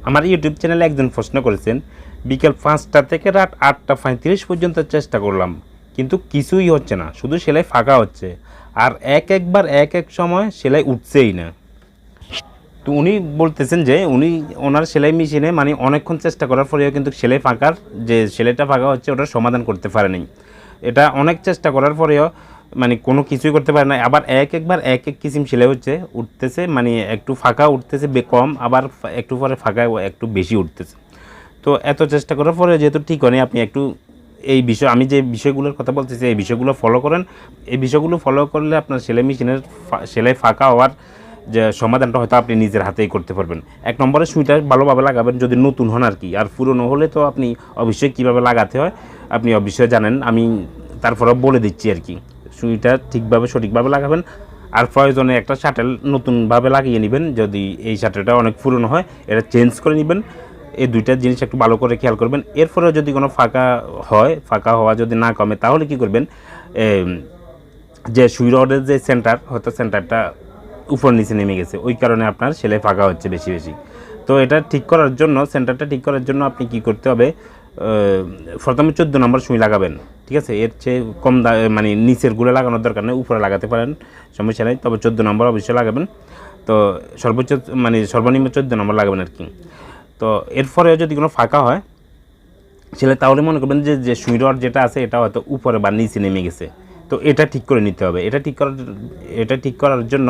আমার ইউটিউব চ্যানেলে একজন প্রশ্ন করেছেন, বিকেল 5টা থেকে রাত 8টা 35 পর্যন্ত চেষ্টা করলাম, কিন্তু কিছুই হচ্ছে না, শুধু সেলাই ফাঁকা হচ্ছে, আর একবার এক সময় সেলাই উঠছেই না। তো উনি বলতেছেন যে ওনার সেলাই মেশিনে মানে অনেকক্ষণ চেষ্টা করার পরেও কিন্তু সেলাইটা ফাঁকা হচ্ছে ওটার সমাধান করতে পারেনি। এটা অনেক চেষ্টা করার পরেও মানে কোনো কিছুই করতে পারে না। আবার একবার এক কিসিম সেলাই উঠতেছে, মানে একটু ফাঁকা উঠতেছে কম, আবার একটু পরে ফাঁকা একটু বেশি উঠতেছে। তো এত চেষ্টা করার পরে যেহেতু ঠিক হয়নি, আপনি একটু এই বিষয়, আমি যে বিষয়গুলোর কথা বলতেছি এই বিষয়গুলো ফলো করেন। এই বিষয়গুলো ফলো করলে আপনার সেলাই মেশিনের সেলাই ফাঁকা হওয়ার যে সমাধানটা হয়তো আপনি নিজের হাতেই করতে পারবেন। 1 নম্বরে সুইটা ভালোভাবে লাগাবেন যদি নতুন হন আর কি। আর পুরনো হলে তো আপনি অবশ্যই কীভাবে লাগাতে হয় আপনি অবশ্যই জানেন, আমি তারপরেও বলে দিচ্ছি আর কি। সুইটা ঠিকভাবে সঠিকভাবে লাগাবেন, আর প্রয়োজনে একটা শাটেল নতুনভাবে লাগিয়ে নেবেন। যদি এই শাটেলটা অনেক পুরনো হয় এটা চেঞ্জ করে নেবেন। এই দুইটা জিনিস একটু ভালো করে খেয়াল করবেন। এরপরেও যদি কোনো ফাঁকা হওয়া যদি না কমে, তাহলে কি করবেন, যে সুই রডের যে সেন্টার, হয়তো সেন্টারটা উপর নিচে নেমে গেছে, ওই কারণে আপনার সেলাই ফাঁকা হচ্ছে বেশি বেশি। তো এটা ঠিক করার জন্য, সেন্টারটা ঠিক করার জন্য আপনি কি করতে হবে, প্রথমে 14 নম্বর সুই লাগাবেন, ঠিক আছে। এর চেয়ে কম মানে নিচের গুলো লাগানোর দরকার নেই, উপরে লাগাতে পারেন, সমস্যা নেই, তবে 14 নম্বর অবশ্যই লাগাবেন। তো সর্বনিম্ন 14 নম্বর লাগাবেন আর কি। তো এরপরে যদি কোনো ফাঁকা হয় তাহলে মনে করবেন যে সুই রড যেটা আছে এটা হয়তো উপরে বা নিচে নেমে গেছে। তো এটা ঠিক করে নিতে হবে। এটা ঠিক করার জন্য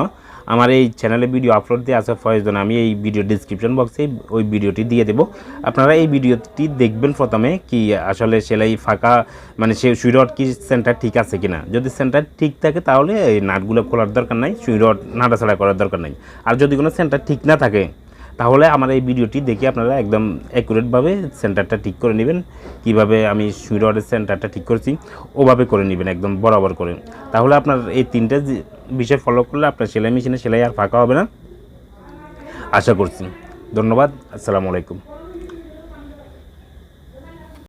আমার এই চ্যানেলে ভিডিও আপলোড দিয়ে আছে প্রয়োজনে আমি এই ভিডিও ডিসক্রিপশন বক্সে ওই ভিডিওটি দিয়ে দেবো। আপনারা এই ভিডিওটি দেখবেন প্রথমে, কি আসলে সেলাই ফাঁকা মানে সুই রড কি সেন্টার ঠিক আছে কিনা। যদি সেন্টার ঠিক থাকে তাহলে এই নাটগুলো খোলার দরকার নাই, সুই রড নাড়াচাড়া করার দরকার নাই। আর যদি কোনো সেন্টার ঠিক না থাকে তাহলে আমার এই ভিডিওটি দেখে আপনারা একদম অ্যাকুরেটভাবে সেন্টারটা ঠিক করে নেবেন। কিভাবে আমি সুই রডের সেন্টারটা ঠিক করেছি ওভাবে করে নেবেন, একদম বরাবর করে। তাহলে আপনার এই 3টে বিষয় ফলো করলে আপনার সেলাই মেশিনে সেলাই আর ফাঁকা হবে না, আশা করছি। ধন্যবাদ। আসসালামু আলাইকুম।